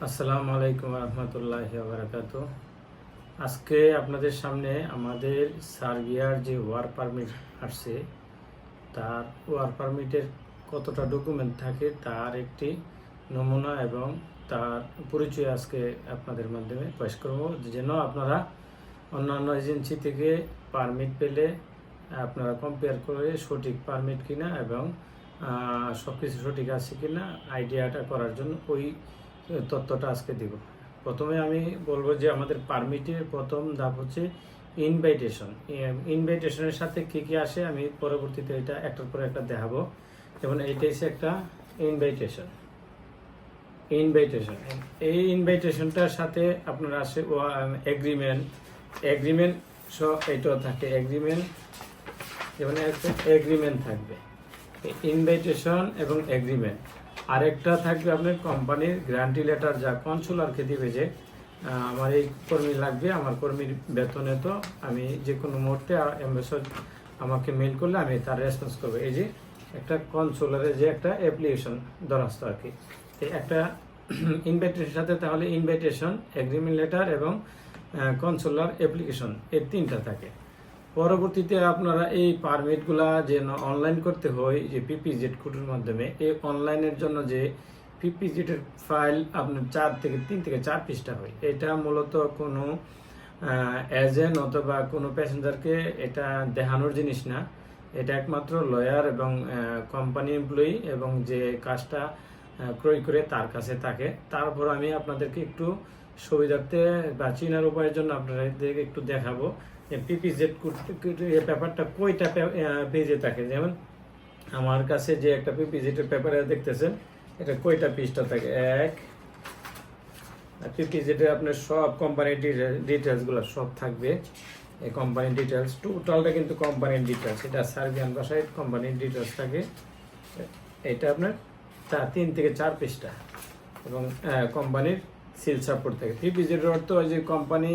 আসসালামু আলাইকুম রহমতুল্লাহি বারাকাতু। আজকে আপনাদের সামনে আমাদের সার্বিয়ার যে ওয়ার্ক পারমিট আসছে তার ওয়ার্ক পারমিটের কতটা ডকুমেন্ট থাকে তার একটি নমুনা এবং তার পরিচয় আজকে আপনাদের মাধ্যমে পেশ করব, যেন আপনারা অন্যান্য এজেন্সি থেকে পারমিট পেলে আপনারা কম্পেয়ার করে সঠিক পারমিট কিনা এবং সব কিছু সঠিক আছে কিনা আইডিয়াটা করার জন্য ওই তথ্যটা আজকে দিব। প্রথমে আমি বলবো যে আমাদের পারমিটের প্রথম ধাপ হচ্ছে ইনভাইটেশন। ইনভাইটেশনের সাথে কী কী আসে আমি পরবর্তীতে এটা একটার পর একটা দেখাবো। যেমন এইটা হচ্ছে একটা ইনভাইটেশন। এই ইনভাইটেশনটার সাথে আপনার আসে এগ্রিমেন্ট এটাও থাকে এগ্রিমেন্ট, যেমন একটা এগ্রিমেন্ট থাকবে, ইনভাইটেশন এবং এগ্রিমেন্ট। আরেকটা থাকবে আপনার কোম্পানির গ্যারান্টি লেটার, যা কনসুলারকে দিবে যে আমার এই কর্মী লাগবে, আমার কর্মীর বেতন এত, আমি যে কোনো মুহূর্তে অ্যাম্বাসেডর আমাকে মেল করলে আমি তার রেসপন্স করবো। এই যে একটা কনসুলারের যে একটা অ্যাপ্লিকেশন দরখাস্ত আর কি, একটা ইনভাইটেশনের সাথে তাহলে ইনভাইটেশন, এগ্রিমেন্ট লেটার এবং কনসুলার অ্যাপ্লিকেশন, এই তিনটা থাকে। পরবর্তীতে আপনারা এই পারমিটগুলা যে অনলাইন করতে হয় যে পিপিজেড কোডের মাধ্যমে, এই অনলাইনের জন্য যে পিপিজেডের ফাইল আপনার 3 থেকে 4 পৃষ্ঠা হয়। এটা মূলত কোনো এজেন্ট অথবা কোনো প্যাসেঞ্জারকে এটা দেখানোর জিনিস না, এটা একমাত্র লয়ার এবং কোম্পানি এমপ্লয়ি এবং যে কাজটা ক্রয় করে তার কাছে থাকে। তারপর আমি আপনাদেরকে একটু সুবিধার্থে বা চিনার উপায়ের জন্য আপনাদেরকে একটু দেখাবো পিপিজেড পেপারটা কয়টা পেজে থাকে। যেমন আমার কাছে যে একটা পিপিজেডের পেপারে দেখতেছেন, এটা কয়টা পৃষ্ঠা থাকে, এক পিপিজেডে আপনার সব কোম্পানির ডিটেলসগুলো সব থাকবে। এই কোম্পানির ডিটেলস টোটালটা কিন্তু কোম্পানির ডিটেলস, এটা সার্বিয়ান ভাষায় কোম্পানির ডিটেলস থাকে। এটা আপনার 3 থেকে 4 পৃষ্ঠা এবং কোম্পানির সিল সাপোর্ট থাকে। পিপিজেডের অর্থ যে কোম্পানি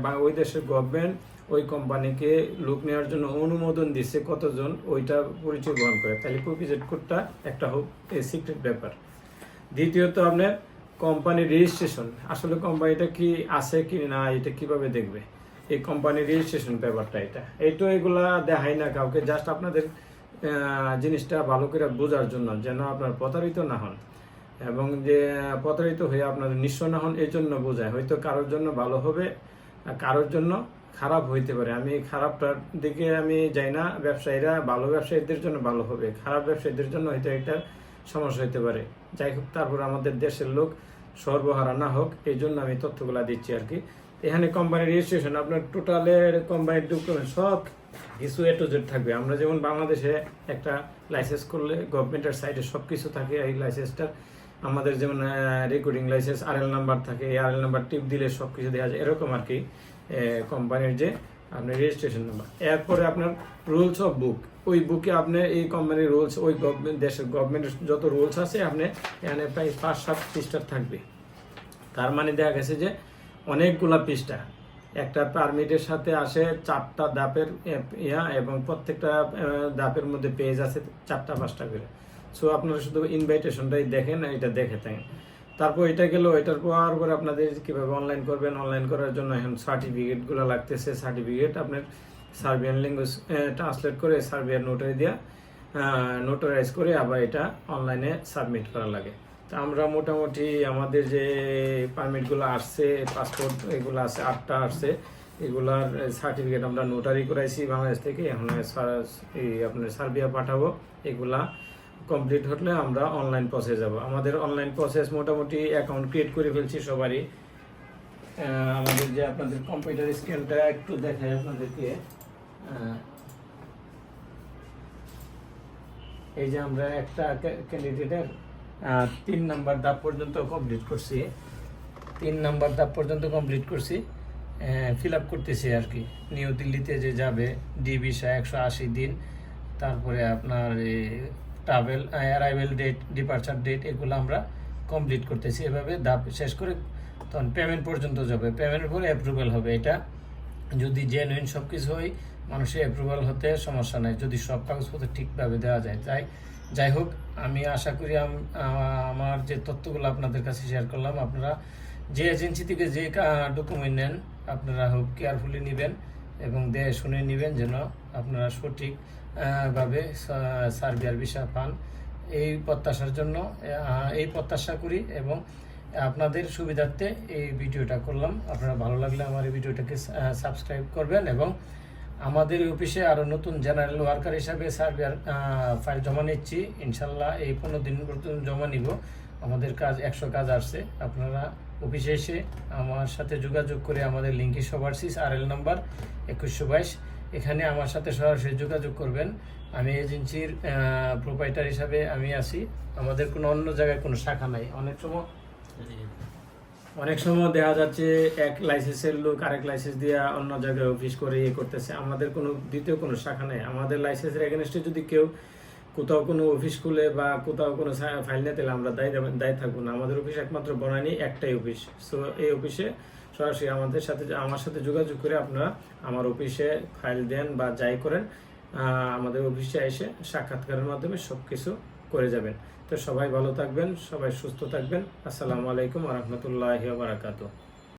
বা ওই দেশের গভর্নমেন্ট ওই কোম্পানিকে লোক নেওয়ার জন্য অনুমোদন দিচ্ছে কতজন, ওইটা পরিচয় বহন করে। তাহলে পিপিজেড কোডটা একটা হোক সিক্রেট ব্যাপার। দ্বিতীয়ত আপনার কোম্পানির রেজিস্ট্রেশন, আসলে কোম্পানিটা কি আছে কি না এটা কিভাবে দেখবে, এই কোম্পানির রেজিস্ট্রেশন পেপারটা এইটা এগুলা দেখাই না কাউকে, জাস্ট আপনাদের জিনিসটা ভালো করে বোঝার জন্য, যেন আপনার প্রতারিত না হন এবং যে প্রতারিত হয়ে আপনাদের নিঃস্ব না হন, এই জন্য বোঝায়। হয়তো কারোর জন্য ভালো হবে, কারোর জন্য খারাপ হইতে পারে। আমি খারাপটার দিকে আমি যাই না, ব্যবসায়ীরা ভালো ব্যবসায়ীদের জন্য ভালো হবে, খারাপ ব্যবসায়ীদের জন্য হয়তো একটা সমস্যা হতে পারে। যাই হোক, তারপর আমাদের দেশের লোক সর্বহারা না হোক, এই জন্য আমি তথ্যগুলা দিচ্ছি আর কি। এখানে কোম্পানির রেজিস্ট্রেশন, আপনার টোটালের কোম্পানির ডকুমেন্ট সব কিছু এ টু জেড থাকবে। আমরা যেমন বাংলাদেশে একটা লাইসেন্স করলে গভর্নমেন্টের সাইডে সব কিছু থাকে, এই লাইসেন্সটার আমাদের যেমন রেকর্ডিং লাইসেন্স আরএল নাম্বার থাকে, এই আরএল নাম্বার টিপ দিলে সব কিছু দেওয়া যায়, এরকম আর কি কোম্পানির যে আপনার রেজিস্ট্রেশন নাম্বার। এরপরে আপনার রুলস অফ বুক, ওই বুকে আপনার এই কোম্পানির রুলস, ওই দেশের গভর্নমেন্টের যত রুলস আছে আপনি এখানে প্রায় 5-7 পৃষ্ঠার থাকবে। তার মানে দেখা গেছে যে অনেকগুলা পৃষ্ঠা। একটা পারমিটের সাথে আসে 4টা ধাপের এবং প্রত্যেকটা ধাপের মধ্যে পেজ আছে 4-5টা করে। সো আপনারা শুধু ইনভাইটেশনটাই দেখেন, এটা দেখে থাকেন। তারপর এটা গেল, এটার পর আপনাদের কীভাবে অনলাইন করবেন। অনলাইন করার জন্য এখন সার্টিফিকেটগুলো লাগতেছে। সার্টিফিকেট আপনার সার্বিয়ান ল্যাঙ্গুয়েজ ট্রান্সলেট করে সার্বিয়ান নোটারি দিয়া নোটারাইজ করে আবার এটা অনলাইনে সাবমিট করা লাগে। তা আমরা মোটামুটি আমাদের যে পারমিটগুলো আসছে, পাসপোর্ট এগুলো আছে 8টা আসছে, এগুলার সার্টিফিকেট আমরা নোটারি করাইছি বাংলাদেশ থেকে। এখন এই আপনার সার্বিয়া পাঠাবো। এগুলা কমপ্লিট হলে আমরা অনলাইন প্রসেস যাব। আমাদের অনলাইন প্রসেস মোটামুটি অ্যাকাউন্ট ক্রিয়েট করে ফেলছি সবারই। আমাদের যে আপনাদের কম্পিউটার স্ক্রিনটা একটু দেখাই আপনাদেরকে। এই যে আমরা একটা ক্যান্ডিডেটের 3 নাম্বার ধাপ পর্যন্ত কমপ্লিট করছি। 3 নাম্বার ধাপ পর্যন্ত কমপ্লিট করছি, ফিল আপ করতেছি আর কি। নিউ দিল্লিতে যে যাবে, ডি ভিসা 180 দিন, তারপরে আপনার travel arrival date, departure date, এগুলো আমরা কমপ্লিট করতেছি। এভাবে ধাপ শেষ করে তখন পেমেন্ট পর্যন্ত যাবে। পেমেন্টের পরে অ্যাপ্রুভাল হবে। এটা যদি জেনুইন সব কিছু হয়, মানুষের অ্যাপ্রুভাল হতে সমস্যা নেই, যদি সব কাগজপত্র ঠিকভাবে দেওয়া যায়। তাই যাই হোক, আমি আশা করি আমার যে তথ্যগুলো আপনাদের কাছে শেয়ার করলাম, আপনারা যে এজেন্সি থেকে যে ডকুমেন্ট নেন আপনারা খুব কেয়ারফুলি নেবেন এবং দেখে শুনে নেবেন, যেন আপনারা সঠিক ভাবে সার্বিয়ার ভিসা পান। এই প্রত্যাশার জন্য এই প্রত্যাশা করি এবং আপনাদের সুবিধার্থে এই ভিডিওটা করলাম। আপনারা ভালো লাগলে আমার এই ভিডিওটাকে সাবস্ক্রাইব করবেন এবং আমাদের অফিসে আরও নতুন জেনারেল ওয়ার্কার হিসাবে সার্বিয়ার ফাইল জমা নিচ্ছি। ইনশাল্লাহ এই 15 দিন পর্যন্ত জমা নিব। আমাদের কাজ 100 কাজ আসছে। আপনারা অফিসে এসে আমার সাথে যোগাযোগ করে আমাদের লিঙ্কিশ ওভারসিজ RL নাম্বার 2122, এখানে আমার সাথে সরাসরি যোগাযোগ করবেন। আমি এজেন্সির প্রোপাইটার হিসাবে আমি আছি। আমাদের কোনো অন্য জায়গায় কোনো শাখা নাই। অনেক সময় দেখা যাচ্ছে এক লাইসেন্সের লোক আরেক লাইসেন্স দিয়ে অন্য জায়গায় অফিস করে করতেছে। আমাদের কোনো দ্বিতীয় কোনো শাখা নেই। আমাদের লাইসেন্সের এগেনস্টে যদি কেউ কোথাও কোনো অফিস খুলে বা কোথাও কোনো ফাইল নিয়ে, তাহলে আমরা দায়ী থাকবো না। আমাদের অফিস একমাত্র বনানী একটাই অফিস। সো এই অফিসে সরাসরি আমার সাথে যোগাযোগ করে আপনারা আমার অফিসে ফাইল দেন বা যাই করেন, আমাদের অফিসে এসে সাক্ষাৎকারের মাধ্যমে সব কিছু করে যাবেন। তো সবাই ভালো থাকবেন, সবাই সুস্থ থাকবেন। আসসালামু আলাইকুম ওয়া রাহমাতুল্লাহি ওয়া বারাকাতুহু।